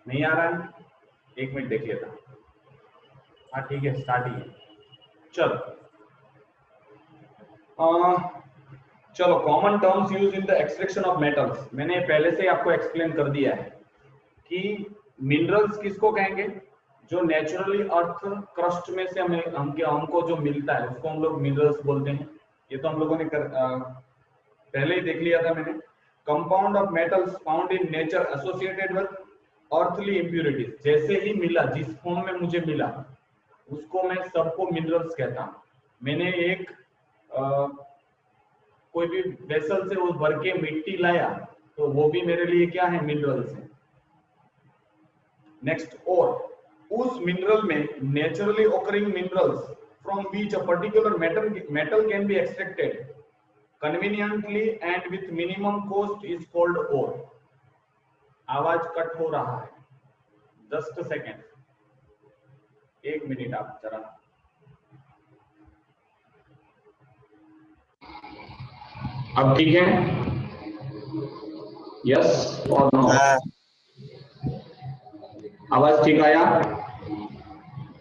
नहीं आ रहा है? एक मिनट देख लेता। हाँ ठीक है, स्टार्ट ही है। चलो common terms use in the extraction of metals. मैंने पहले से ही आपको एक्सप्लेन कर दिया है कि मिनरल्स किसको कहेंगे, जो नेचुरली अर्थ क्रस्ट में से हमको जो मिलता है उसको हम लोग मिनरल्स बोलते हैं। ये तो हम लोगों ने पहले ही देख लिया था मैंने। Compound of metals found in nature associated with earthly impurities, जैसे ही मिला, जिस फॉर्म में मुझे मिला उसको मैं सबको मिनरल्स कहता हूँ। मैंने एक कोई भी वेसल से वो भर के मिट्टी लाया तो वो भी मेरे लिए क्या है, मिनरल्स है। नेक्स्ट, और उस मिनरल में naturally occurring minerals from which a particular metal can be extracted conveniently and with minimum cost is called ore. आवाज कट हो रहा है, जस्ट अ सेकेंड, एक मिनट आप जरा। अब ठीक है? यस और नो? आवाज ठीक आया?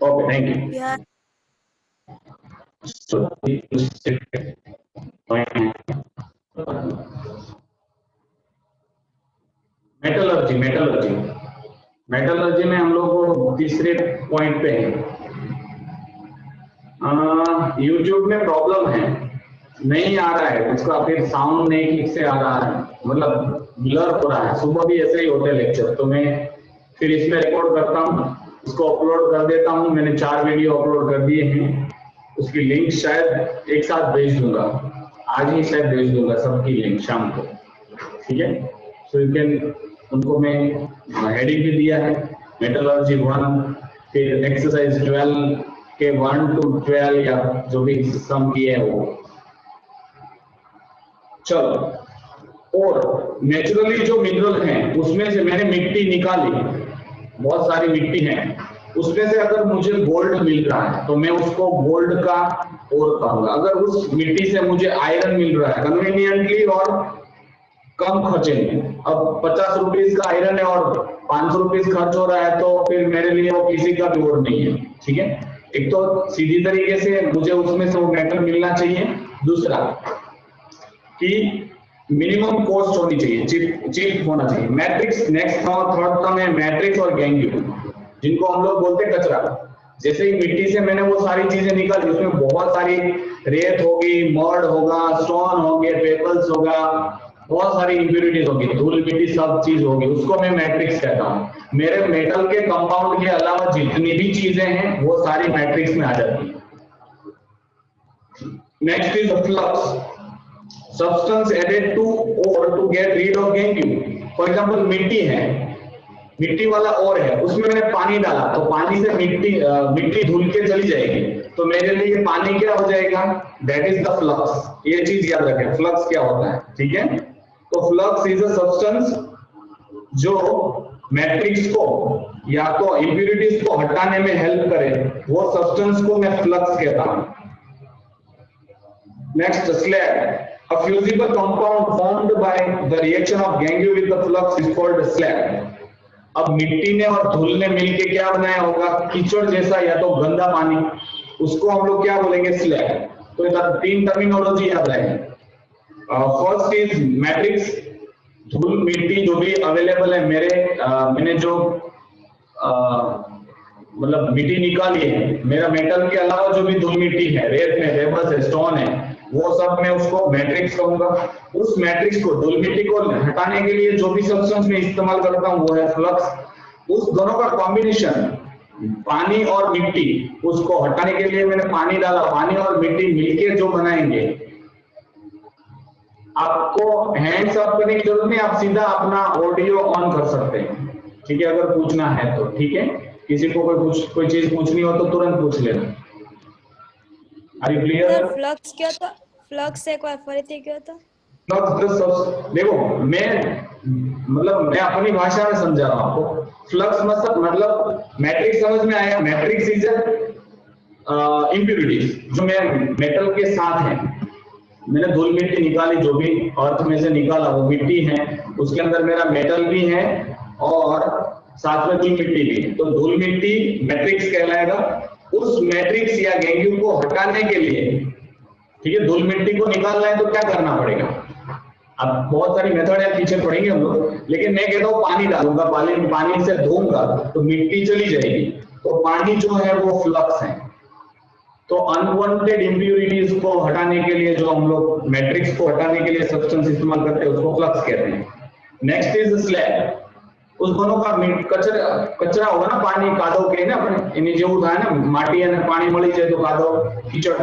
Okay, thank you. मेटलर्जी में हम लोग तीसरे पॉइंट पे हैं। यूट्यूब में प्रॉब्लम है, नहीं आ रहा है उसका, फिर साउंड नहीं ठीक से आ रहा है, मतलब ब्लर हो रहा है। सुबह भी ऐसे ही होते लेक्चर, तो मैं फिर इसमें रिकॉर्ड करता हूँ, उसको अपलोड कर देता हूँ। मैंने 4 वीडियो अपलोड कर दिए हैं, उसकी लिंक शायद एक साथ भेज दूंगा, आज ही शायद भेज दूंगा सबकी लिंक शाम को, ठीक है? सो यू कैन, उनको मैं हेडिंग भी दिया है, मेटलर्जी 1, फिर एक्सरसाइज 12 के 1 to 12 या जो भी सम किए है वो। चलो, और नेचुरली जो मिनरल हैं उसमें से मैंने मिट्टी निकाली, बहुत सारी मिट्टी है, उसमें से अगर मुझे गोल्ड मिल रहा है तो मैं उसको गोल्ड का ओर कहूंगा। अगर उस मिट्टी से मुझे आयरन मिल रहा है कन्वीनियंटली और कम खर्चे में, अब 50 रुपीज का आयरन है और 500 रुपीज खर्च हो रहा है, तो फिर मेरे लिए वो किसी का भी ओर नहीं है, ठीक है? एक तो सीधी तरीके से मुझे उसमें से वो मेटल मिलना चाहिए, दूसरा कि मिनिमम कॉस्ट होनी चाहिए, चीप होना चाहिए। मैट्रिक्स, नेक्स्ट थर्ड टर्म है मैट्रिक्स और गैंग्लियन, जिनको हम लोग बोलते हैं कचरा। जैसे ही मिट्टी से मैंने वो सारी चीजें निकाली, उसमें बहुत सारी रेत होगी, मड होगा, स्टोन होंगे, पेबल्स होगा, बहुत सारी इंप्यूरिटीज होगी, धूल मिट्टी सब चीज होगी, उसको मैं मैट्रिक्स कहता हूँ। मेरे मेटल के कंपाउंड के अलावा जितनी भी चीजें हैं वो सारी मैट्रिक्स में आ जाती है। Next is flux, substance added to ore to get rid of gangue। For example मिट्टी है, मिट्टी वाला और है, उसमें मैंने पानी डाला तो पानी से मिट्टी धुल के चली जाएगी, तो मेरे लिए पानी क्या हो जाएगा, दैट इज द फ्लक्स। ये चीज याद रखें, फ्लक्स क्या होता है, ठीक है? तो फ्लक्स इज अ सब्सटेंस जो मैट्रिक्स को या तो इंप्यूरिटीज को हटाने में हेल्प करे, वो सब्सटेंस को मैं फ्लक्स कहता हूं। Next, slag, a fusible compound formed by the reaction of gangue with the flux is called slag। अब मिट्टी ने और धूल ने मिलके क्या बनाया होगा, कीचड़ जैसा या तो गंदा पानी, उसको हम लोग क्या बोलेंगे, स्लैग। तो इधर 3 टर्मिनोलॉजी याद रखें। फर्स्ट इज मैट्रिक्स, धूल मिट्टी जो भी अवेलेबल है मैंने जो मतलब मिट्टी निकाली है, मेरा मेटल के अलावा जो भी धूल मिट्टी है, रेत है, पेबल्स है, स्टोन है, वो सब मैं उसको मैट्रिक्स कहूंगा। उस मैट्रिक्स को, धूल मिट्टी को हटाने के लिए जो भी सब्सटेंस मैं इस्तेमाल करता हूँ वो है फ्लक्स। उस दोनों का कॉम्बिनेशन, पानी और मिट्टी, उसको हटाने के लिए मैंने पानी डाला, पानी और मिट्टी मिलके जो बनाएंगे। आपको हैंड्स अप करने की जरूरत नहीं, आप सीधा अपना ऑडियो ऑन कर सकते हैं, ठीक है? अगर पूछना है तो, ठीक है? किसी को कोई चीज पूछनी हो तो तुरंत पूछ लेना। Are you clear? फ्लक्स क्या था? फ्लक्स एक बार फरीથી क्यों था? फ्लक्स, देखो मैं अपनी भाषा में समझा रहा हूं आपको। फ्लक्स मतलब मैट्रिक्स समझ में आया? मैट्रिक्स इज इंप्यूरिटीज जो मेटल के साथ है। मैंने धूल मिट्टी निकाली, जो भी अर्थ में से निकाला वो मिट्टी है, उसके अंदर मेरा मेटल भी है और साथ में धूल मिट्टी भी, तो धूल मिट्टी मैट्रिक्स कहलाएगा। उस मैट्रिक्स या गैंग्यू को हटाने के लिए, ठीक है, धूल मिट्टी को निकालना है तो क्या करना पड़ेगा? अब बहुत सारी मेथड है, पीछे पढ़ेंगे हम लोग, लेकिन मैं कहता हूँ पानी डालूंगा, पानी से धोऊंगा तो मिट्टी चली जाएगी। तो पानी जो है वो फ्लक्स है। तो अनवांटेड इंप्यूरिटीज को हटाने के लिए जो हम लोग मैट्रिक्स को हटाने के लिए सब्सटेंस इस्तेमाल करते हैं उसको फ्लक्स कहते हैं। Next is slab. उस दोनों का कचरा होगा ना, पानी कादव के ना अपने इन्हें जो उठाए ना माटी है ना, पानी मળી जाए तो कादव कीचड़,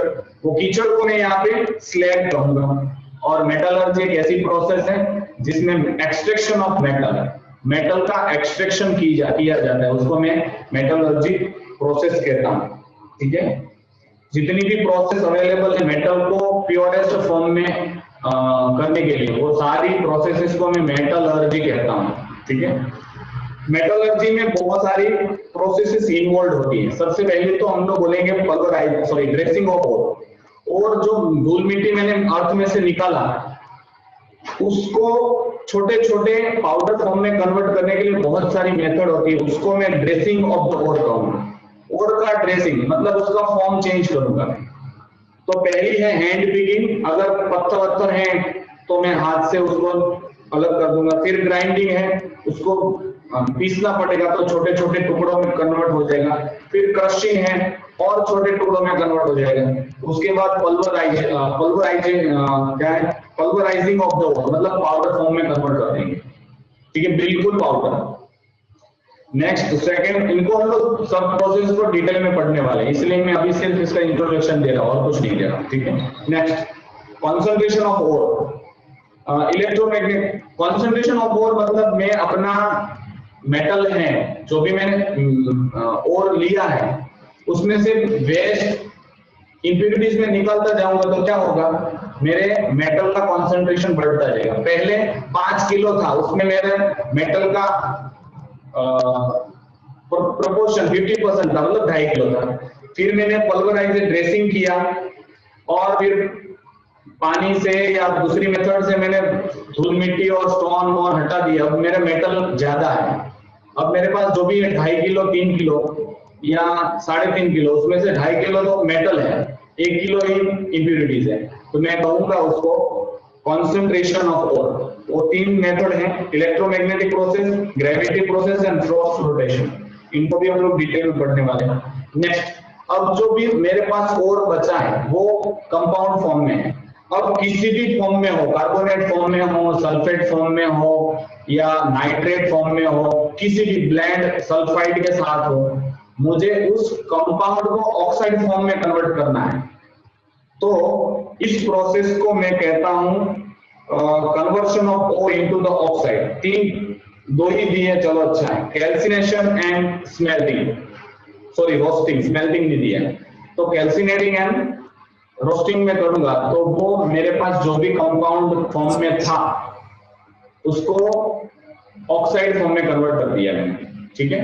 वो कीचड़ को मैं यहाँ पे स्लैग कहूंगा। और मेटलर्जी एक ऐसी प्रोसेस है जिसमें एक्सट्रैक्शन ऑफ मेटल का एक्सट्रैक्शन किया जाता है, उसको मैं मेटलर्जी प्रोसेस कहता हूँ। ठीक है, जितनी भी प्रोसेस अवेलेबल है मेटल को प्योरेस्ट फॉर्म में करने के लिए, वो सारी प्रोसेसेस को मैं मेटलर्जी कहता हूँ। ठीक है, मेटलर्जी में बहुत सारी प्रोसेसेस इन्वॉल्व होती है। सबसे पहले तो हम लोग बोलेंगे ड्रेसिंग ऑफ ओर। और जो धूल मिट्टी मैंने अर्थ में से निकाला उसको छोटे छोटे पाउडर फॉर्म में कन्वर्ट करने के लिए बहुत सारी मेथड होती है, उसको मैं ड्रेसिंग ऑफ द ओर कहूंगा। ओर का ड्रेसिंग मतलब उसका फॉर्म चेंज करूंगा। तो पहली है हैंड पिकिंग, अगर पत्थर है तो मैं हाथ से उसको अलग कर दूंगा। फिर ग्राइंडिंग है, उसको पीसना पड़ेगा तो छोटे छोटे टुकड़ों में कन्वर्ट हो जाएगा। फिर क्रशिंग है और छोटे टुकड़ों में कन्वर्ट हो जाएगा। उसके बाद पल्वराइजिंग ऑफ द ओर, मतलब पाउडर फॉर्म में कन्वर्ट कर देंगे। ठीक है, बिल्कुल पाउडर। नेक्स्ट सेकंड, इनको हम लोग सब प्रोसेस को डिटेल में पढ़ने वाले हैं, इसलिए मैं अभी सिर्फ इसका इंट्रोडक्शन दे रहा हूं और कुछ नहीं दे रहा। ठीक है, next concentration of ore. Electromagnetic concentration of ore मतलब मैं अपना मेटल है जो भी मैंने ओर लिया है उसमें से वेस्ट इंप्यूरिटीज में निकालता जाऊंगा तो क्या होगा, मेरे मेटल का कंसंट्रेशन बढ़ता जाएगा। पहले 5 किलो था, उसमें मेरे मेटल का प्रोपोर्शन 50% था, मतलब 2.5 किलो था। फिर मैंने पल्वराइज ड्रेसिंग किया और फिर पानी से या दूसरी मेथड से मैंने धूल मिट्टी और स्टोन और हटा दिया। अब मेरा मेटल ज्यादा है, अब मेरे पास जो भी 2.5 किलो 3 किलो या 3.5 किलो, उसमें से 2.5 किलो तो मेटल है, 1 किलो ही इंप्यूरिटीज है। तो मैं कहूंगा उसको कंसंट्रेशन ऑफ ओर। वो 3 मेथड है, electromagnetic process, gravity process and Frost rotation. इनको भी हम लोग डिटेल में पढ़ने वाले हैं। नेक्स्ट, अब जो भी मेरे पास ओर बचा है वो कंपाउंड फॉर्म में है। अब किसी भी फॉर्म में हो, कार्बोनेट फॉर्म में हो, सल्फेट फॉर्म में हो या नाइट्रेट फॉर्म में हो, किसी भी ब्लेंड सल्फाइड के साथ हो, मुझे उस कंपाउंड को ऑक्साइड फॉर्म में कन्वर्ट करना है। तो इस प्रोसेस को मैं कहता हूं conversion of ore into the oxide. दो ही दिए, चलो अच्छा है, calcination and smelting, sorry roasting, smelting नहीं दिया है। तो कैल्सिनेटिंग एंड रोस्टिंग में करूंगा तो वो मेरे पास जो भी कंपाउंड फॉर्म में था उसको ऑक्साइड फॉर्म में कन्वर्ट कर दिया मैंने। ठीक है,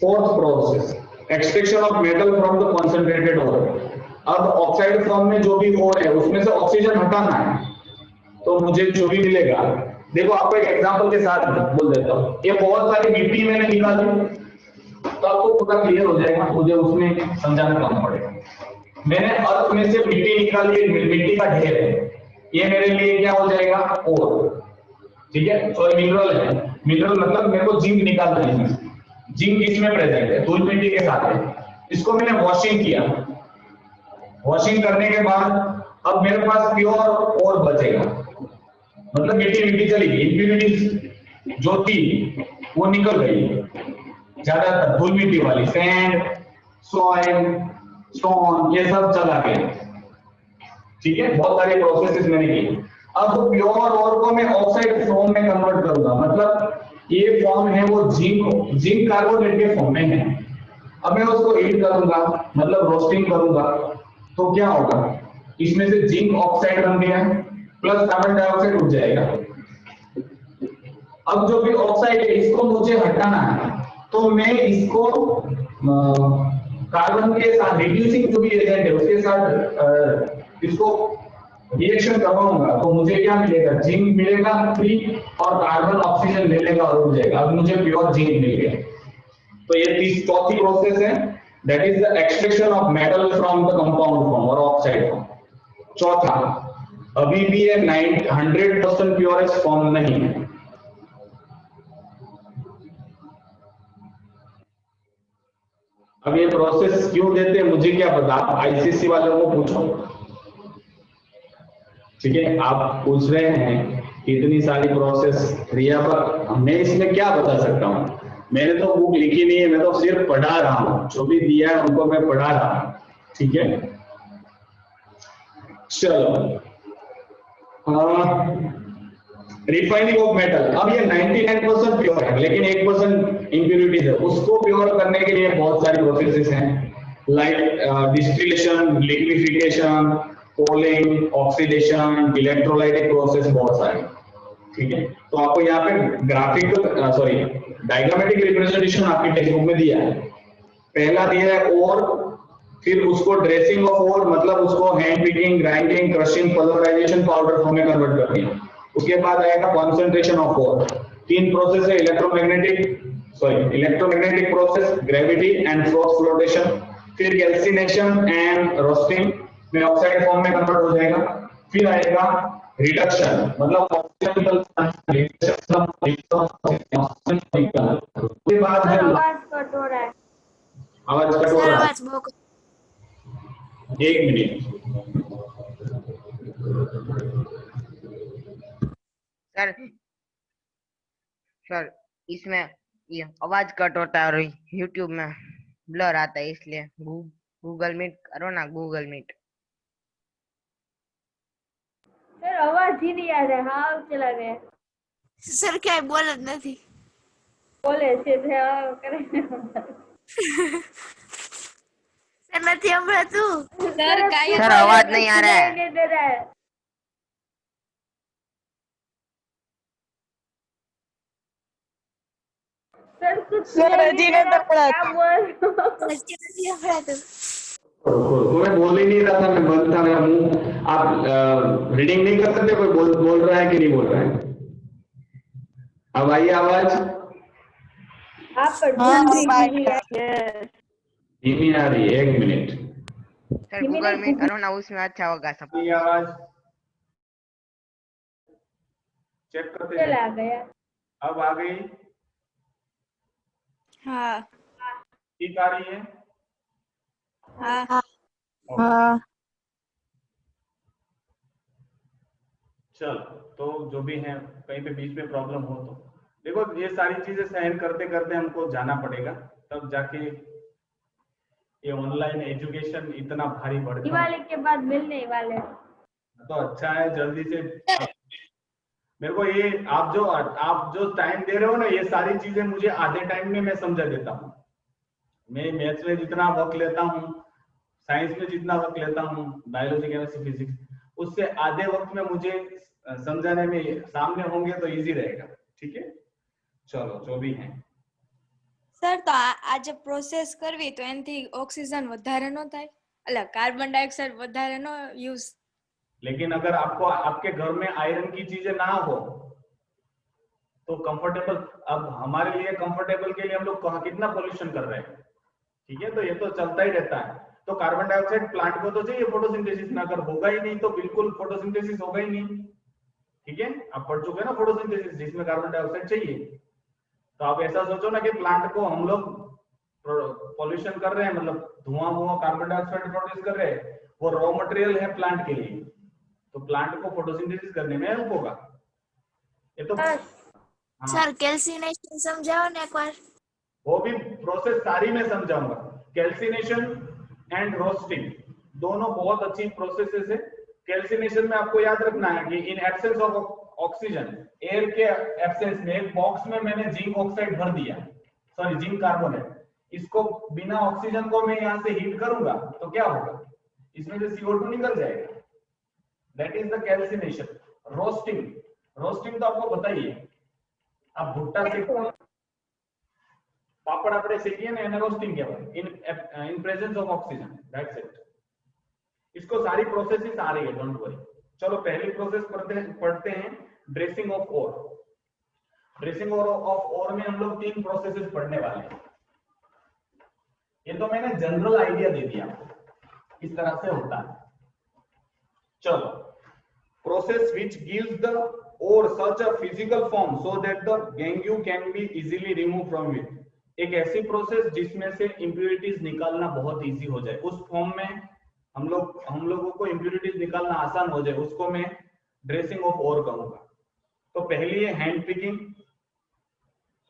fourth process, extraction of metal from the concentrated ore. अब ऑक्साइड फॉर्म में जो भी ओर है उसमें से ऑक्सीजन हटाना है, तो मुझे जो भी मिलेगा, देखो आपको एक एग्जांपल के साथ बोल देता हूँ। ये बहुत सारी मिट्टी मैंने निकाली तो आपको पूरा क्लियर हो जाएगा, मुझे उसमें समझाना कम पड़ेगा। मैंने अर्थ में से मिट्टी निकाली, मिट्टी का ढेर है, ये मेरे लिए क्या हो जाएगा, ओर। ठीक है, सॉरी मिनरल है, मिनरल मतलब मेरे को जिंक निकालना है। जिंक इसमें प्रेजेंट है, धूल मिट्टी के साथ है। इसको मैंने वॉशिंग किया, वॉशिंग करने के बाद अब मेरे पास प्योर ओर बचेगा, मतलब मिट्टी चली गई, इंप्यूरिटीज जो थी वो निकल गई, ज्यादातर धूल मिट्टी वाली, सैंड, सॉइल, स्टोन, ये सब चला गया। ठीक है, बहुत सारे प्रोसेसेस मैंने किए। अब प्योर ओर को मैं ऑक्साइड फॉर्म में कन्वर्ट करूंगा, मतलब ये फॉर्म है वो जिंक कार्बोनेट के फॉर्म में है। अब मैं उसको हीट करूंगा, मतलब रोस्टिंग करूंगा, तो क्या होगा, इसमें से जिंक ऑक्साइड बन गया प्लस कार्बन डाइऑक्साइड उठ जाएगा। अब जो भी ऑक्साइड है इसको मुझे हटाना है, तो मैं इसको कार्बन के साथ रिड्यूसिंग जो भी एजेंट है उसके साथ इसको रिएक्शन करवाऊंगा तो मुझे क्या मिलेगा, जिंक मिलेगा फ्री और कार्बन ऑक्सीजन मिलेगा और उड़ जाएगा। अब मुझे प्योर जिंक मिल गया। तो ये चौथी प्रोसेस है, that is the extraction of metal from the compound form और ऑक्साइड फॉर्म। चौथा, अभी भी ये 100% प्योरेस्ट फॉर्म नहीं है। अब ये प्रोसेस क्यों देते हैं मुझे क्या पता, आप आईसीसी वालों को पूछो। ठीक है, आप पूछ रहे हैं कि इतनी सारी प्रोसेस रिया पर, मैं इसमें क्या बता सकता हूँ, मैंने तो बुक लिखी नहीं है, मैं तो सिर्फ पढ़ा रहा हूँ, जो भी दिया है उनको मैं पढ़ा रहा हूँ। ठीक है, चलो रिफाइनिंग ऑफ मेटल। अब ये 99% प्योर है लेकिन 1% इम्प्योरिटीज है, उसको प्योर करने के लिए बहुत सारी प्रोसेसेस हैं, like distillation, liquefaction, cooling, oxidation, electrolytic process, बहुत सारे। ठीक है, तो आपको यहाँ पे ग्राफिकल सॉरी डायग्रामेटिक रिप्रेजेंटेशन आपकी टेक्स्ट बुक में दिया है। पहला दिया है और, फिर उसको ड्रेसिंग ऑफ ओर, मतलब उसको hand picking, grinding, crushing, pulverisation, powder form में कन्वर्ट करनी है। उसके बाद आएगा कॉन्सेंट्रेशन ऑफ ओर। तीन प्रोसेस है, electromagnetic process, gravity and force flotation. फिर कैल्सिनेशन एंड रोस्टिंग में ऑक्साइड फॉर्म में कन्वर्ट हो जाएगा। फिर आएगा रिडक्शन, मतलब उसके बाद है, आवाज कट हो रहा है। आवाज कट हो सर रहा है, आवाज बहुत 1 मिनट। सर सर इसमें ये आवाज कट होता है और यूट्यूब में ब्लर आता है, इसलिए गूगल मीट करो ना, गूगल मीट। सर अवाज ही नहीं आ रहा है, हाँ चला गया। सर क्या बोल नहीं बोले सीधे हाँ करे। सर नहीं हमारा तू सर काय सर आवाज नहीं आ रहा है। नहीं दे रहा है। सर कुछ सर जी ने तो पढ़ा क्या बोल नहीं हमारा तू मैं बोल ही नहीं रहा था, मैं बंद था मेरा मुंह। आप रीडिंग नहीं कर सकते, कोई बोल रहा है कि नहीं बोल रहा है? अब आइए आवाज, आप पर धीमी आ रही है, 1 मिनट। सर गूगल मीट करो ना, उसमें अच्छा होगा सब। ये आवाज चेक करते हैं। चला गया। अब आ गई, हाँ ठीक आ रही है? हाँ हाँ चल, तो जो भी है, कहीं पे बीच में प्रॉब्लम हो तो देखो, ये सारी चीजें सहन करते करते हमको जाना पड़ेगा, तब जाके ये ऑनलाइन एजुकेशन इतना भारी बढ़ता है। दिवाली के बाद मिलने वाले। तो अच्छा है, जल्दी से मेरे को ये आप जो टाइम दे रहे हो ना, ये सारी चीजें मुझे आधे टाइम में मैं समझा देता हूँ। मैं मैथ्स में जितना वक्त लेता हूँ, साइंस में जितना वक्त लेता हूँ, बायोलॉजी, केमिस्ट्री, फिजिक्स, उससे आधे वक्त में मुझे समझाने में सामने होंगे तो इजी रहेगा। ठीक है, चलो जो भी है। સર તો આજે પ્રોસેસ કરવી તો એનાથી ઓક્સિજન વધારે ન થાય, એટલે કાર્બન ડાયોક્સાઇડ વધારે ન યુઝ। लेकिन अगर आपको आपके घर में आयरन की चीजें ना हो तो कंफर्टेबल, अब हमारे लिए कंफर्टेबल के लिए हम लोग कितना पोल्यूशन कर रहे हैं। ठीक है, तो ये तो चलता ही रहता है। तो कार्बन डाइऑक्साइड प्लांट को तो चाहिए फोटोसिंथेसिस में, अगर होगा ही नहीं तो बिल्कुल फोटोसिंथेसिस होगा ही नहीं। ठीक है, आप पढ़ चुके हैं ना फोटोसिंथेसिस, जिसमें कार्बन डाइऑक्साइड चाहिए। तो आप ऐसा सोचो ना कि प्लांट को हम लोग पॉल्यूशन कर रहे हैं, मतलब धुआं कार्बन डाइऑक्साइड प्रोड्यूस कर रहे हैं, वो रॉ मटेरियल है प्लांट के लिए, तो प्लांट को फोटोसिंथेसिस करने में हेल्प होगा। ये तो सर कैल्सिनेशन समझाओ ना एक बार। वो भी प्रोसेस सारी मैं समझाऊंगा। कैल्सिनेशन एंड रोस्टिंग दोनों बहुत अच्छी प्रोसेसेस है। कैल्सिनेशन में आपको याद रखना है कि in absence of oxygen, air के एब्सेंस में एक बॉक्स में मैंने जिंक ऑक्साइड भर दिया, सॉरी जिंक कार्बोनेट, इसको बिना ऑक्सीजन को मैं यहाँ से हीट करूंगा तो क्या होगा, इसमें से CO2 निकल जाएगा। That is the calcination. Roasting, roasting तो आपको बताइए, आप भुट्टा से पापड़ આપણે શેકીએ ને એને રોસ્ટિંગ કહેવાય, in presence of oxygen, that's it. इसको सारी प्रोसेसेस आ रही है, डोंट वरी। चलो पहली प्रोसेस पढ़ते हैं, dressing of ore. Dressing of ore में हम लोग 3 प्रोसेसेस पढ़ने वाले हैं। ये तो मैंने जनरल आइडिया दे दिया आपको, इस तरह से होता है। चलो, process which gives the ore such a physical form so that the gangue can be easily remove from it. एक ऐसी प्रोसेस जिसमें से इंप्योरिटीज निकालना बहुत इजी हो जाए, उस फॉर्म में हम लोगों को इंप्योरिटीज निकालना आसान हो जाए, उसको मैं ड्रेसिंग ऑफ ओर कहूंगा। तो पहली है हैंड पिकिंग।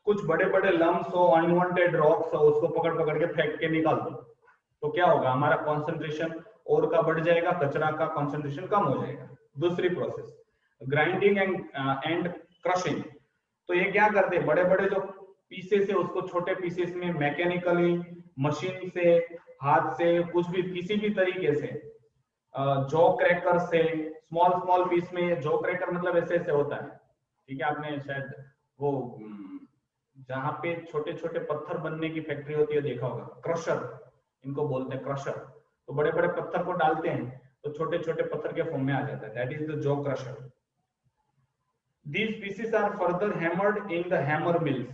कुछ बड़े बड़े लम्स हो, अनवांटेड रॉक्स हो, उसको पकड़ पकड़ के फेंक के निकाल दो, तो क्या होगा, हमारा कॉन्सेंट्रेशन ओर का बढ़ जाएगा, कचरा का कॉन्सेंट्रेशन कम हो जाएगा। दूसरी प्रोसेस ग्राइंडिंग एंड क्रशिंग। तो ये क्या करते हैं, बड़े बड़े जो पीसेस है उसको छोटे पीसेस में मैकेनिकली, मशीन से, हाथ से, कुछ भी किसी भी तरीके से, जॉ क्रैकर से, स्मॉल स्मॉल पीस में। जॉ क्रैकर मतलब ऐसे ऐसे होता है, ठीक है, आपने शायद वो जहाँ पे छोटे छोटे पत्थर बनने की फैक्ट्री होती है देखा होगा, क्रशर इनको बोलते हैं, क्रशर। तो बड़े बड़े पत्थर को डालते हैं तो छोटे छोटे पत्थर के फॉर्म में आ जाता है, that is the jaw crusher. These pieces are further hammered in the hammer mills.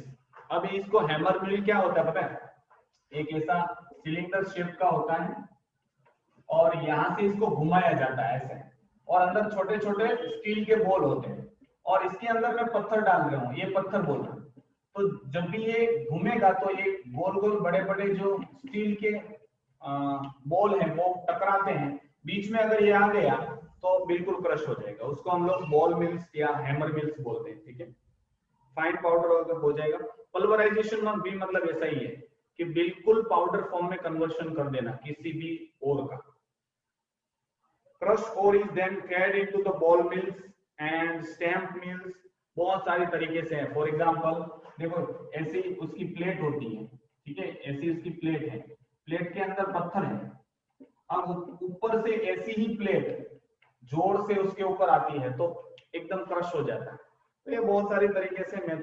अब इसको हैमर मिल क्या होता है पता है, एक ऐसा सिलेंडर शेप का होता है और यहाँ से इसको घुमाया जाता है ऐसे, और अंदर छोटे छोटे स्टील के बॉल होते हैं, और इसके अंदर मैं पत्थर डाल रहा हूँ, ये पत्थर बोल रहा हूँ। तो जब भी ये घूमेगा तो ये गोल गोल बड़े बड़े जो स्टील के बॉल हैं वो टकराते हैं, बीच में अगर ये आ गया तो बिल्कुल क्रश हो जाएगा, उसको हम लोग बॉल मिल्स या हैमर मिल्स बोलते हैं, ठीक है। फाइन पाउडर अगर हो जाएगा, पल्वराइजेशन में भी मतलब ऐसा ही है कि बिल्कुल पाउडर फॉर्म में कन्वर्शन कर देना किसी भी ओर का। Crush ore is then carried into the ball mills and stamp mills. बहुत सारे तरीके से है, फॉर एग्जांपल देखो ऐसी उसकी प्लेट होती है, ठीक है, ऐसी उसकी प्लेट है, प्लेट के अंदर पत्थर है, अब ऊपर से ऐसी ही प्लेट जोर से उसके ऊपर आती है तो एकदम क्रश हो जाता है। तो ये बहुत सारी तरीके से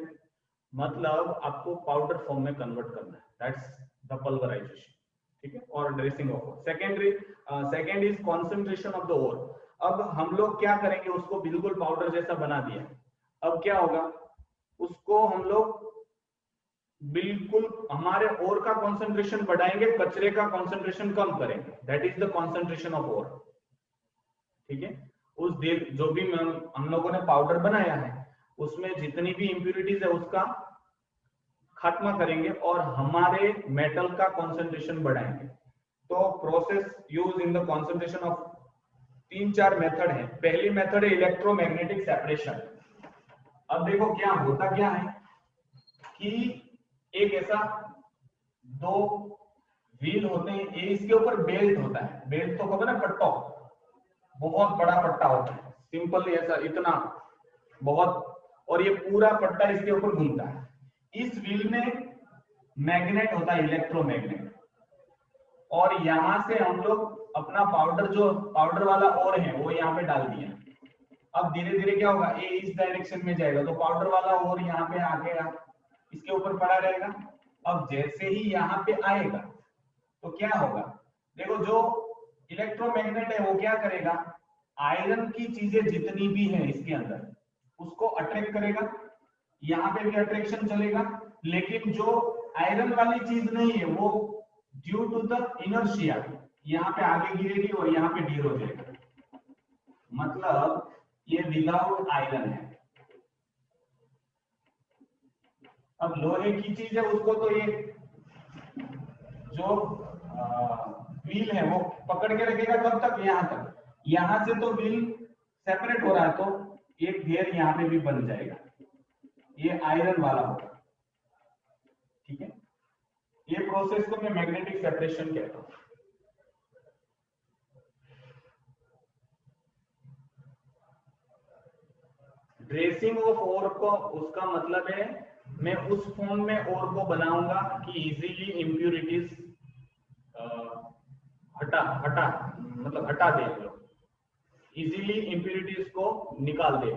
मतलब आपको पाउडर फॉर्म में कन्वर्ट करना है, दैट्स द पल्वराइजेशन, ठीक है। और dressing of second is concentration of the ore. अब हम लोग क्या करेंगे, उसको बिल्कुल पाउडर जैसा बना दिया, अब क्या होगा, उसको हम लोग बिल्कुल हमारे ओर का कॉन्सेंट्रेशन बढ़ाएंगे, कचरे का कॉन्सेंट्रेशन कम करेंगे, that is the concentration of ore, ठीक है। उस जो भी हम लोगों ने पाउडर बनाया है उसमें जितनी भी इंप्यूरिटीज है उसका खात्मा करेंगे और हमारे मेटल का कॉन्सेंट्रेशन बढ़ाएंगे। तो process use in the concentration of 3-4 method है। पहली मेथड है इलेक्ट्रोमैग्नेटिक सेपरेशन। अब देखो क्या होता क्या है कि एक ऐसा 2 व्हील होते हैं, ये इसके ऊपर बेल्ट होता है, बेल्ट तो खबर है, पट्टो, बहुत बड़ा पट्टा होता है, सिंपल ऐसा इतना बहुत, और ये पूरा पट्टा इसके ऊपर घूमता है। इस व्हील में मैग्नेट होता है, इलेक्ट्रोमैग्नेट, और यहां से हम लोग अपना पाउडर, जो पाउडर वाला ओर है वो यहाँ पे डाल दिया। अब धीरे धीरे क्या होगा, ये इस डायरेक्शन में जाएगा तो पाउडर वाला ओर यहाँ पे आ गया, इसके ऊपर पड़ा रहेगा। अब जैसे ही यहाँ पे आएगा तो क्या होगा, देखो जो इलेक्ट्रोमैग्नेट है वो क्या करेगा, आयरन की चीजें जितनी भी है इसके अंदर उसको अट्रैक्ट करेगा, यहाँ पे भी अट्रैक्शन चलेगा, लेकिन जो आयरन वाली चीज नहीं है वो ड्यू टू द इनर्शिया यहाँ पे आगे गिरेगी और यहाँ पे ढीर हो जाएगा, मतलब ये विदाउट आयरन है। अब लोहे की चीज है उसको तो ये जो व्हील है वो पकड़ के रखेगा कब तक, यहाँ तक, यहां से तो व्हील सेपरेट हो रहा है तो एक घेर यहाँ पे भी बन जाएगा, ये आयरन वाला होगा, ठीक है। ये प्रोसेस को मैं मैग्नेटिक सेपरेशन कहता हूं। ड्रेसिंग ऑफ ओर को उसका मतलब है मैं उस फॉर्म में ओर को बनाऊंगा कि इजीली इंप्यूरिटीज हटा दे, इजीली इंप्यूरिटीज को निकाल दे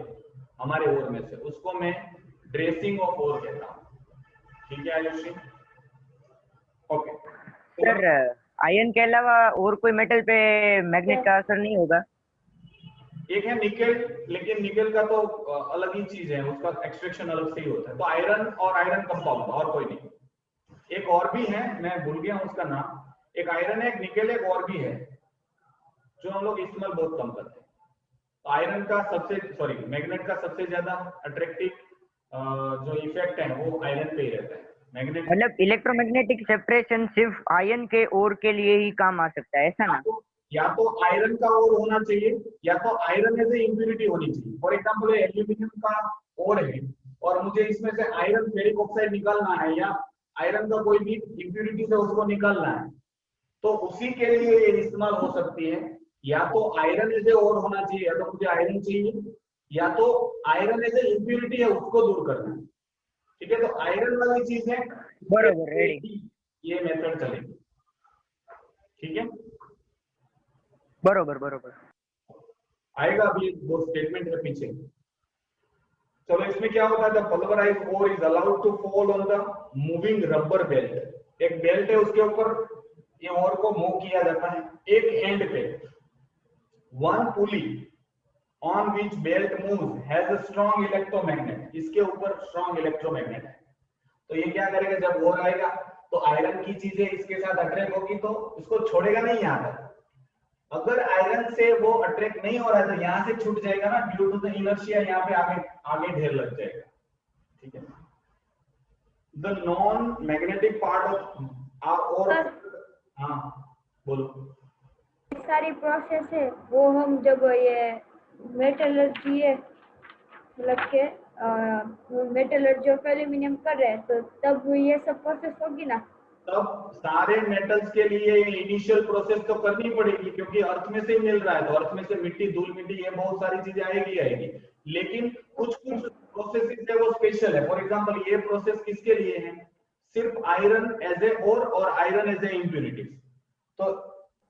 हमारे ओर में से, उसको मैं ड्रेसिंग ऑफ ओर कहता हूं, ठीक है आयुषी। ओके सर, आयरन के अलावा और कोई मेटल पे मैग्नेट का असर नहीं होगा? एक है निकेल, लेकिन निकेल का तो अलग ही चीज है, उसका एक्सट्रैक्शन अलग से ही होता है। तो आयरन और आयरन कंपाउंड, और कोई नहीं। एक और भी है, मैं भूल गया हूं उसका नाम। एक आयरन है, एक निकेल, एक और भी है जो हम लोग इस्तेमाल बहुत कम करते हैं। तो आयरन का मैग्नेट का सबसे ज्यादा अट्रैक्टिव जो इफेक्ट है वो आयरन पे ही रहता है। मैग्नेट मतलब इलेक्ट्रोमैग्नेटिक सेपरेशन सिर्फ आयन के ओर के लिए ही काम आ सकता है, ऐसा ना? या तो आयरन का ओर होना चाहिए, या तो आयरन एज ए इम्प्यूरिटी होनी चाहिए। फॉर एग्जाम्पल एल्यूमिनियम का ओर है और मुझे इसमें से आयरन फेरिक ऑक्साइड निकालना है, या आयरन का कोई भी इम्प्यूरिटी से उसको निकालना है, तो उसी के लिए ये इस्तेमाल हो सकती है। या तो आयरन एज ए ओर होना चाहिए, या तो मुझे आयरन चाहिए, या तो आयरन एज ए इम्प्यूरिटी है उसको दूर करना है। ठीक है, तो आयरन वाली चीज है, बरोबर, रेडी। ये मेथड चलेगी। ठीक है, बरोबर बरोबर। आएगा अभी, दो स्टेटमेंट है पीछे। चलो, इसमें क्या होता है, the pulverized ore is allowed to fall on the moving rubber belt. एक बेल्ट है, उसके ऊपर ये ओर को मूव किया जाता है एक एंड पे। One pulley on which belt moves has a strong electromagnet. इसके ऊपर स्ट्रॉन्ग इलेक्ट्रोमैग्नेट है, तो ये क्या करेगा, जब ओर आएगा तो आयरन की चीजें इसके साथ अट्रैक्ट होगी, तो इसको छोड़ेगा नहीं यहाँ पर। अगर आयरन से वो अट्रैक्ट नहीं हो रहा है तो यहाँ से छूट जाएगा ना, ड्यू टू द इनर्शिया, यहाँ पे आगे आगे ढेर लग जाएगा। ठीक है, the non magnetic part of और हाँ बोलो। सारी प्रोसेस है वो हम जब ये मेटलर्जी है, मतलब के मेटलर्जी ऑफ एल्यूमिनियम कर रहे हैं, तो तब ये सब प्रोसेस होगी ना? तब सारे मेटल्स के लिए इनिशियल प्रोसेस तो करनी पड़ेगी, क्योंकि अर्थ में से ही मिल रहा है, तो अर्थ में से मिट्टी, धूल मिट्टी, ये बहुत सारी चीजें आएगी। लेकिन कुछ प्रोसेस है वो स्पेशल है। फॉर एग्जांपल ये प्रोसेस किसके लिए है, सिर्फ आयरन एज ए ओर और आयरन एज ए इम्प्यूरिटीज। तो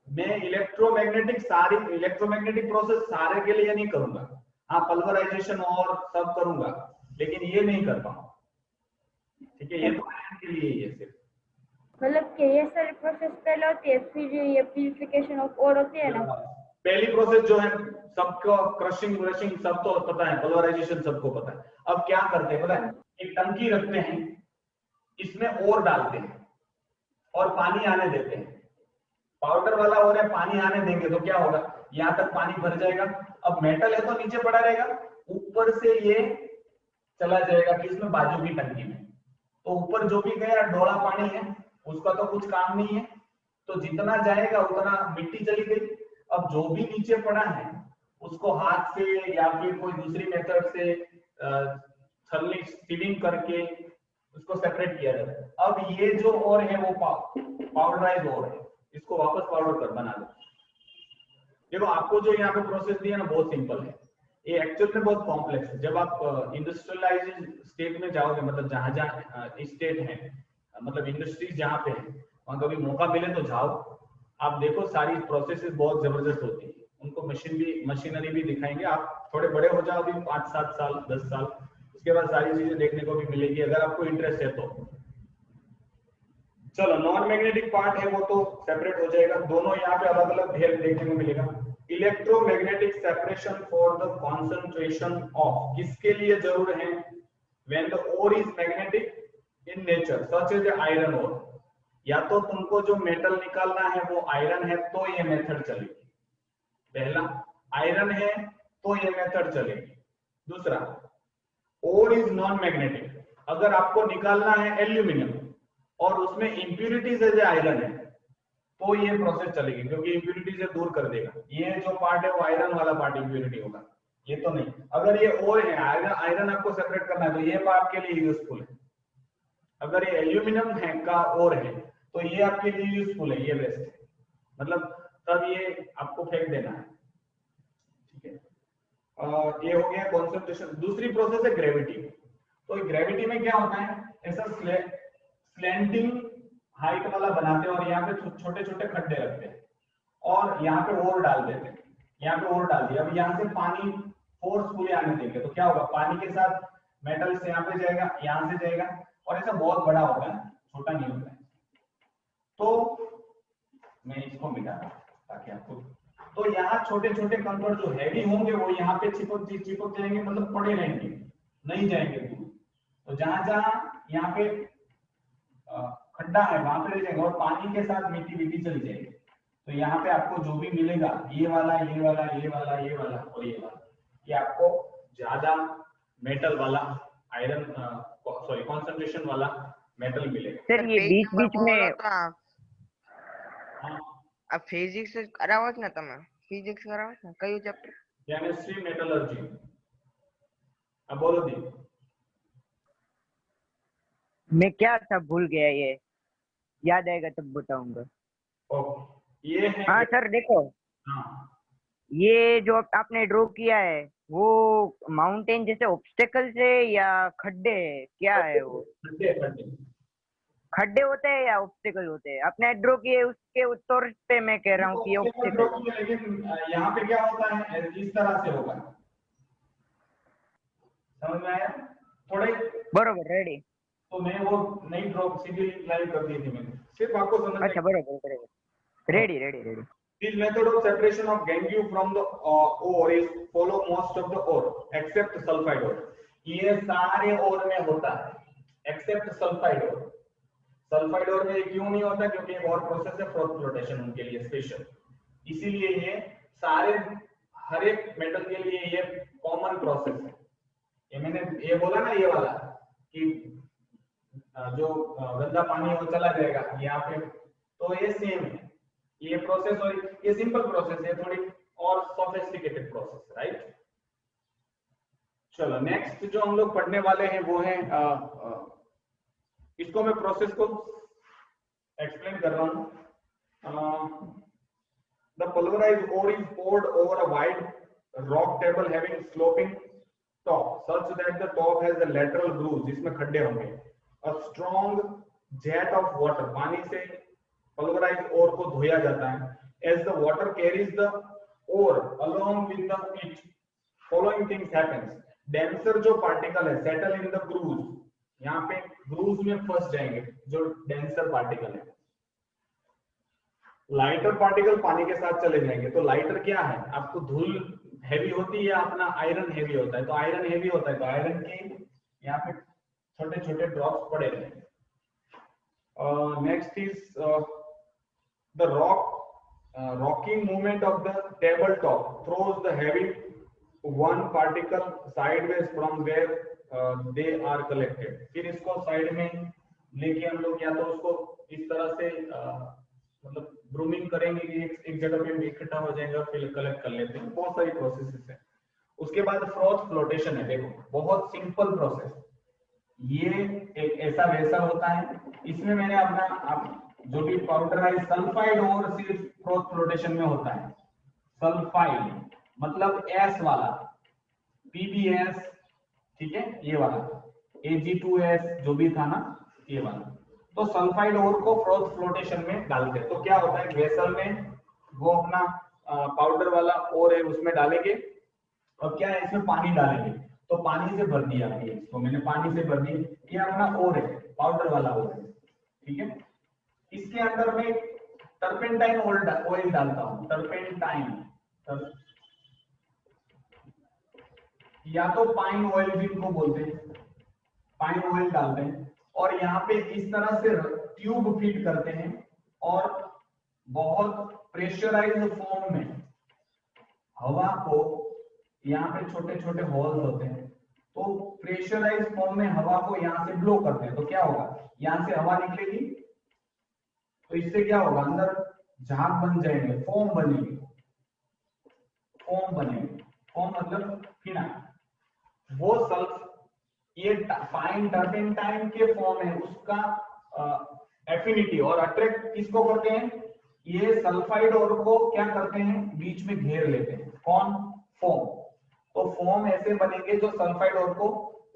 मैं इलेक्ट्रोमैग्नेटिक प्रोसेस सारे के लिए नहीं करूंगा। हाँ, पल्वराइजेशन और सब करूंगा, लेकिन ये नहीं कर पाऊंगा। ठीक है, ये तो आयरन के लिए ही है सिर्फ। मतलब कि ये सारी प्रोसेस पहले होती है, फिर ये प्यूरिफिकेशन ऑफ ओर होती है ना? पहली प्रोसेस जो है सबको क्रशिंग व्रशिंग सब तो पता है, पल्वराइजेशन सबको पता है। अब क्या करते हैं पता है, एक टंकी रखते हैं, इसमें ओर डालते हैं और पानी आने देते हैं। पाउडर वाला ओर है, पानी आने देंगे तो क्या होगा, यहाँ तक पानी भर जाएगा। अब मेटल है तो नीचे पड़ा रहेगा, ऊपर से ये चला जाएगा कि इसमें बाजू की टंकी में, तो ऊपर जो भी गया डोला पानी है उसका तो कुछ काम नहीं है, तो जितना जाएगा उतना मिट्टी चली गई। अब जो भी नीचे पड़ा है उसको हाथ से या फिर कोई दूसरी मेथड से छलनी सीडिंग करके उसको सेपरेट किया जाता है। अब ये जो ओर है वो पाउडराइज ओर है, इसको वापस पाउडर कर बना दो। देखो, आपको जो यहाँ पे प्रोसेस दिया ना बहुत सिंपल है, ये एक्चुअल में बहुत कॉम्प्लेक्स है। जब आप इंडस्ट्रियलाइज्ड स्टेट में जाओगे, मतलब जहां जहां स्टेट है, मतलब इंडस्ट्रीज जहाँ पे है, वहां कभी मौका मिले तो जाओ, आप देखो सारी प्रोसेसेस बहुत जबरदस्त होती है। उनको मशीनरी भी दिखाएंगे। आप थोड़े बड़े हो जाओ, अभी 5-7 साल 10 साल, उसके बाद सारी चीजें देखने को भी मिलेगी अगर आपको इंटरेस्ट है तो। चलो, नॉन मैग्नेटिक पार्ट है वो तो सेपरेट हो जाएगा, दोनों यहाँ पे अलग अलग ढेर देखने को मिलेगा। Electromagnetic separation for the concentration of, किसके लिए जरूर है, when the ore is magnetic in nature such as iron ore. या तो तुमको जो मेटल निकालना है वो आयरन है तो ये मेथड चलेगी, पहला। आयरन है तो ये मेथड चलेगी। दूसरा, ओर इज नॉन मैग्नेटिक, अगर आपको निकालना है एल्यूमिनियम और उसमें इंप्यूरिटीज एज आयरन है तो ये प्रोसेस चलेगी, क्योंकि इंप्यूरिटी से दूर कर देगा। ये जो पार्ट है वो आयरन वाला पार्ट इंप्यूरिटी होगा, ये तो नहीं। अगर ये ओर है, आयरन आपको सेपरेट करना है तो ये पार्ट के लिए यूजफुल है। अगर ये एल्यूमिनियम है का ओर है तो ये आपके लिए यूजफुल है, ये बेस्ट है, मतलब तब ये आपको फेंक देना है। ठीक है, और ये हो गया कॉन्सेंट्रेशन। दूसरी प्रोसेस है ग्रेविटी। तो ग्रेविटी में क्या होता है, ऐसा स्लैंटिंग हाइट वाला बनाते हैं और यहाँ पे छोटे छोटे खड्डे रखते हैं और यहाँ पे ओर डाल देते हैं। यहाँ पे ओर डाल दिया, अब यहाँ से पानी फोर्सफुली आने देंगे तो क्या होगा, पानी के साथ मेटल से यहाँ पे जाएगा, यहाँ से जाएगा, और ऐसा बहुत बड़ा होगा, छोटा नहीं होता है। तो मैं इसको मिटा रहा ताकि आपको तो यहाँ छोटे छोटे कंकड़ जो हैवी होंगे वो यहाँ पे चिपक जाएंगे, मतलब पड़े रहेंगे, नहीं जाएंगे दूर। तो जहां जहां यहाँ पे खड्डा है वहां पे रह जाएंगे और पानी के साथ मिट्टी मिट्टी चली जाएगी। तो यहाँ पे आपको जो भी मिलेगा ये वाला ये वाला ये वाला ये वाला और ये वाला, ये आपको ज्यादा मेटल वाला आयरन सॉरी कॉन्सेंट्रेशन वाला मेटल मिलेगा। सर ये बीच बीच में आप फिजिक्स करावो ને તમે ફિઝિક્સ કરાવો ને કયું ચેપ્ટર? Chemistry metallurgy. अब बोलो दी। मैं क्या था भूल गया, ये याद आएगा तब बताऊंगा। ओके ये है। हाँ सर देखो, हाँ ये जो आपने ड्रॉ किया है वो माउंटेन जैसे ऑब्स्टेकल्स है या खड्डे है, क्या है वो? खड्डे खड्डे खड्डे होते हैं या ऑब्स्टेकल होते हैं? आपने ड्रॉ किए उसके उत्तर पे मैं कह रहा हूँ कि ऑब्स्टेकल। लेकिन यहाँ पे क्या होता है, इस तरह से होगा, समझ में आया? थोड़े बरोबर रेडी। तो मैं वो नहीं ड्रॉ सीधी लाइन कर दी थी मैंने, सिर्फ आपको समझ। अच्छा बरोबर बरोबर ready ready ready. This method of separation of gangue from the ore is follow most of the ore except sulfide ore। ये सारे ore में होता है except sulfide ore। Sulphide ore में क्यों नहीं होता? क्योंकि एक और प्रोसेस है फ्रोथ फ्लोटेशन उनके लिए स्पेशल, इसीलिए ये सारे हर एक मेटल के लिए ये कॉमन प्रोसेस है। ये मैंने ये बोला ना, ये वाला कि जो गंदा पानी वो चला जाएगा यहाँ पे, तो ये सेम है ये प्रोसेस, और ये सिंपल प्रोसेस है, थोड़ी और सोफिस्टिकेटेड प्रोसेस, राइट? चलो नेक्स्ट जो हम लोग पढ़ने वाले हैं वो है इसको मैं प्रोसेस को एक्सप्लेन कर रहा हूँ। The pulverized ore is poured over a wide rock table having sloping top such that the top has a lateral grooves, जिसमें खड्डे होंगे। A strong jet of water, पानी से pulverized ore को धोया जाता है। As the water carries the ore along with the it, following things happens। denser जो पार्टिकल है settle in the grooves, यहाँ पे grooves में फंस जाएंगे जो denser पार्टिकल है। लाइटर पार्टिकल पानी के साथ चले जाएंगे। तो लाइटर क्या है? आपको धूल हैवी होती है या अपना आयरन हैवी होता है? तो आयरन हैवी होता है, तो आयरन के यहाँ पे छोटे छोटे ड्रॉप्स पड़े रहेंगे। Next is the rocking movement of the tabletop throws the heavy one particle sideways from where they are collected। फिर इसको साइड में लेके हम लोग या तो उसको इस तरह से मतलब ब्रूमिंग करेंगे कि एक जगह पे इकट्ठा हो जाएगा, फिर कलेक्ट कर लेते हैं। बहुत सारी प्रोसेसेस है। उसके बाद फ्रोथ फ्लोटेशन है, देखो बहुत सिंपल प्रोसेस, ये एक ऐसा वैसा होता है। इसमें मैंने अपना जो भी पाउडराइज सल्फाइड और सिर्फ फ्रोथ फ्लोटेशन में होता है। सल्फाइड मतलब एस वाला, PbS, ठीक है, ये वाला Ag2S जो भी था ना, ये वाला। तो सल्फाइड ओर को फ्रोथ फ्लोटेशन में डालते हैं। तो क्या होता है, वेसल में वो अपना पाउडर वाला ओर है उसमें डालेंगे, और क्या है इसमें पानी डालेंगे, तो पानी से भर दिया है इसको मैंने, पानी से भर दी। ये अपना ओर है, पाउडर वाला ओर है, ठीक है। इसके अंदर में टर्पेंटाइन ऑयल डालता हूँ। टर्पेंटाइन या तो पाइन ऑयल भी इनको बोलते हैं, पाइन ऑयल डालते हैं और यहाँ पे इस तरह से ट्यूब फिट करते हैं और बहुत प्रेशराइज्ड फॉर्म में हवा को, यहाँ पे छोटे छोटे होल्स होते हैं, तो प्रेशराइज्ड फॉर्म में हवा को यहाँ से ब्लो करते हैं। तो क्या होगा, यहाँ से हवा निकलेगी, तो इससे क्या होगा, अंदर झाग बन जाएंगे, फोम बनेगी, फोम बनेगी। फोम मतलब फिना, वो सल्फ ये फाइन टर्पेंटाइन के फॉर्म है, उसका एफिनिटी और अट्रैक्ट किसको करते हैं, ये सल्फाइड और को क्या करते हैं, बीच में घेर लेते हैं। कौन, फोम। तो फोम ऐसे बनेंगे जो सल्फाइड और को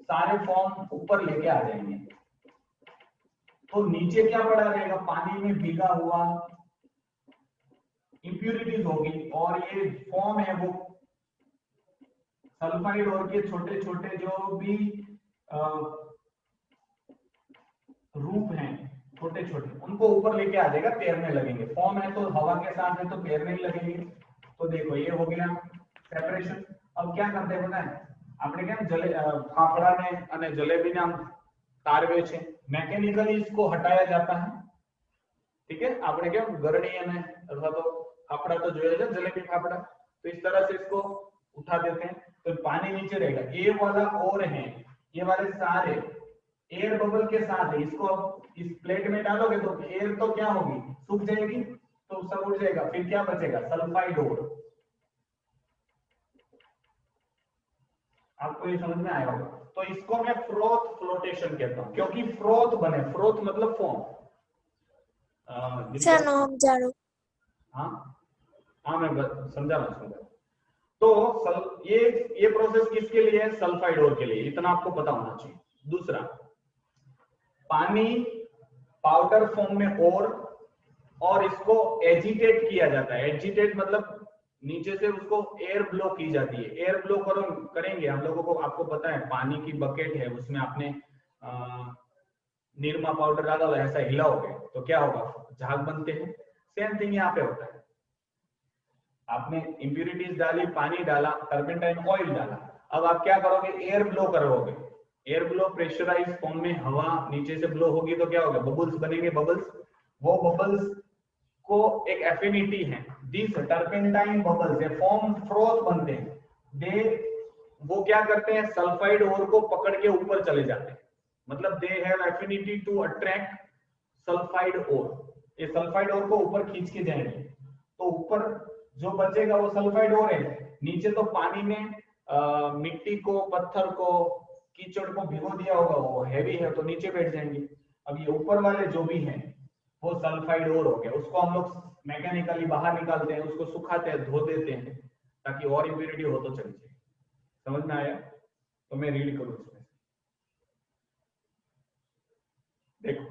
सारे फॉर्म ऊपर लेके आ जाएंगे। तो नीचे क्या पड़ा रहेगा, पानी में भीगा हुआ इंप्यूरिटीज होगी, और ये फॉर्म है वो सल्फाइड और के छोटे छोटे जो भी रूप हैं छोटे छोटे, उनको ऊपर लेके आ जाएगा, तैरने लगेंगे। फॉर्म है तो हवा के साथ है तो तैरने लगेंगे। तो तो देखो ये हो गया सेपरेशन। अब क्या करते हैं पता है, આપણે કેમ ફાફડાને અને જલેબીને આમ તારવે છે, મેકેનિકલી इसको हटाया जाता है। ठीक है, આપણે કેમ ગરણી અને અથવા તો ફાફડા તો જોયા છે, જલેબી ફાફડા, तो इस तरह से इसको उठा देते हैं तो पानी नीचे रहेगा। ये वाला और है, ये वाले सारे एयर बबल के साथ है, इसको अब इस प्लेट में डालोगे तो एयर तो क्या होगी, सूख जाएगी, तो सब उड़ जाएगा, फिर क्या बचेगा, सल्फाइड ओर। आपको ये समझ में आया होगा। तो इसको मैं फ्रोथ फ्लोटेशन कहता हूं, क्योंकि फ्रोथ बने, फ्रोथ मतलब फोम। Sir no समझाड़ो। हाँ हाँ मैं समझा रहा हूँ। तो ये प्रोसेस किसके लिए है, सल्फाइड ओर के लिए, इतना आपको पता होना चाहिए। दूसरा, पानी पाउडर फॉर्म में और इसको एजिटेट किया जाता है। एजिटेट मतलब नीचे से उसको एयर ब्लो की जाती है। एयर ब्लो करेंगे हम लोगों को, आपको पता है पानी की बकेट है, उसमें आपने निरमा पाउडर डाला हुआ, ऐसा हिलाओगे तो क्या होगा, झाग बनते हैं। सेम थिंग यहाँ पे होता है, आपने इंप्यूरिटीज डाली, पानी डाला, टर्पेंटाइन ऑयल डाला, अब आप क्या करोगे, एयर ब्लो करोगे। एयर ब्लो प्रेशराइज फॉर्म में हवा नीचे से ब्लो होगी तो क्या होगा, बबल्स बनेंगे। बबल्स, वो बबल्स को एक एफिनिटी है, this turpentine bubbles A form froth बनते हैं। वो क्या करते हैं, सल्फाइड ओर को पकड़ के ऊपर चले जाते हैं, मतलब they have affinity to attract sulphide ore. ये सल्फाइड ओर को ऊपर खींच के जाएंगे, तो ऊपर जो बचेगा वो सल्फाइड ओर है। नीचे तो पानी में मिट्टी को, पत्थर को, कीचड़ को भिगो दिया होगा, वो हैवी है तो नीचे बैठ जाएंगे। अब ये ऊपर वाले जो भी हैं वो सल्फाइड ओर हो गया, उसको हम लोग मैकेनिकली बाहर निकालते हैं, उसको सुखाते हैं, धो देते हैं, ताकि और इम्प्यूरिटी हो तो चली जाए। समझ में आया? तो मैं रीड करूं इसमें, देखो,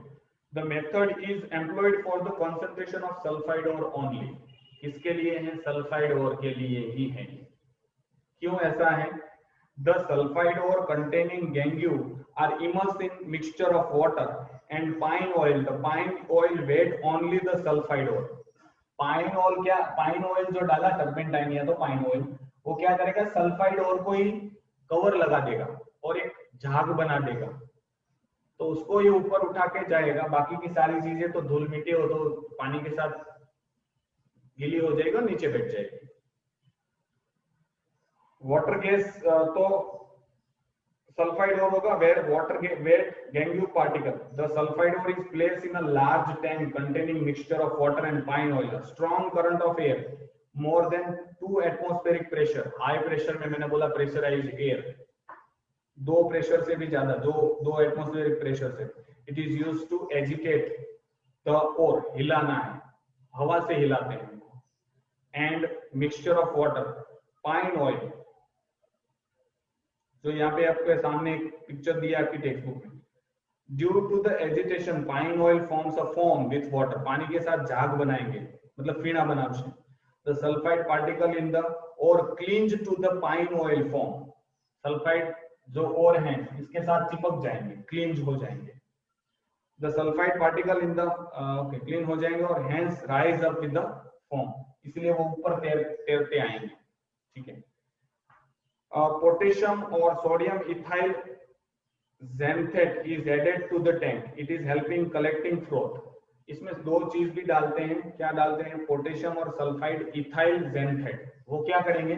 the method is employed for the concentration of sulphide ore only. किसके लिए है, सल्फाइड ओर के लिए ही है। क्यों ऐसा है, the sulphide ore containing gangue are immersed in mixture of water and pine oil. The pine oil wet only the sulfide ore. Pine oil क्या, pine oil जो डाला टर्पेंटाइन या तो pine oil, वो क्या करेगा, सल्फाइड ओर को ही कवर लगा देगा और एक झाग बना देगा, तो उसको ये ऊपर उठा के जाएगा। बाकी की सारी चीजें तो धूल मिट्टी हो तो पानी के साथ गीली हो जाएगी और नीचे बैठ जाएगी। वाटर गैस तो sulfide ore होगा, where water where gangue particle, the sulfide ore is placed in a large tank containing mixture of water and pine oil. A strong current of air more than 2 atmospheric pressure, high pressure में मैंने बोला pressurized air, 2 pressure से भी ज्यादा, 2 atmospheric pressure से, it is used to agitate the ore, हिलाना है, हवा से हिलाते हैं, and mixture of water, pine oil, तो यहाँ पे आपके सामने एक पिक्चर दिया आपकी टेक्स्ट बुक में। Due to the agitation pine oil forms a foam with water, पानी के साथ झाग बनाएंगे, मतलब फीना बनाते हैं। The sulphide particle in the ore cling to the pine oil form, sulphide जो और हैं इसके साथ चिपक जाएंगे, क्लिंज हो जाएंगे। The sulphide particle in the clean हो जाएंगे और hence rise up with the form, इसलिए वो ऊपर तैरते आएंगे। ठीक है, पोटेशियम और sodium ethyl xanthate is added to the tank, it is helping collecting froth। इसमें 2 चीज भी डालते हैं, क्या डालते हैं, पोटेशियम और सल्फाइड इथाइल xanthate। वो क्या करेंगे,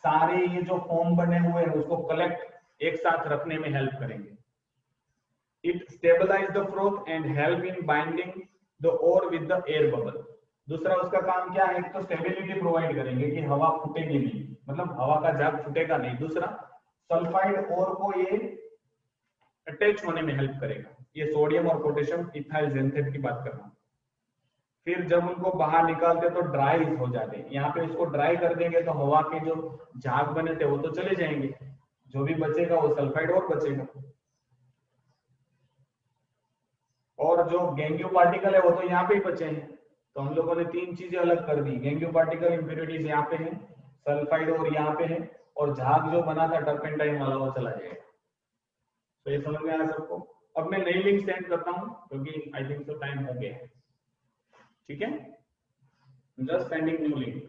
सारे ये जो फॉर्म बने हुए हैं उसको कलेक्ट एक साथ रखने में हेल्प करेंगे। It stabilize the froth and help in binding the ore with the air bubble. दूसरा उसका काम क्या है, एक तो स्टेबिलिटी प्रोवाइड करेंगे कि हवा फूटेगी नहीं, मतलब हवा का झाग फूटेगा नहीं। दूसरा सल्फाइड ओर को ये अटैच होने में हेल्प करेगा। ये सोडियम और पोटेशियम इथाइल xanthate की बात कर रहा हूं। फिर जब उनको बाहर निकालते तो ड्राई हो जाते हैं, यहाँ पे इसको ड्राई कर देंगे तो हवा के जो झाग बने थे वो तो चले जाएंगे, जो भी बचेगा वो सल्फाइड और बचेगा। और जो गैंग्यू पार्टिकल है वो तो यहाँ पे ही बचे हैं, तो हम लोगों ने 3 चीजें अलग कर दी, गैंग्यू पार्टिकल इम्प्यूरिटीज यहाँ पे है, सल्फाइड और यहाँ पे है, और झाग जो बना था टर्पेंटाइन वाला वो चला जाएगा। तो ये समझ में आया सबको? अब मैं नई लिंक सेंड करता हूँ क्योंकि आई थिंक तो टाइम हो गया है। ठीक है, जस्ट सेंडिंग न्यू लिंक।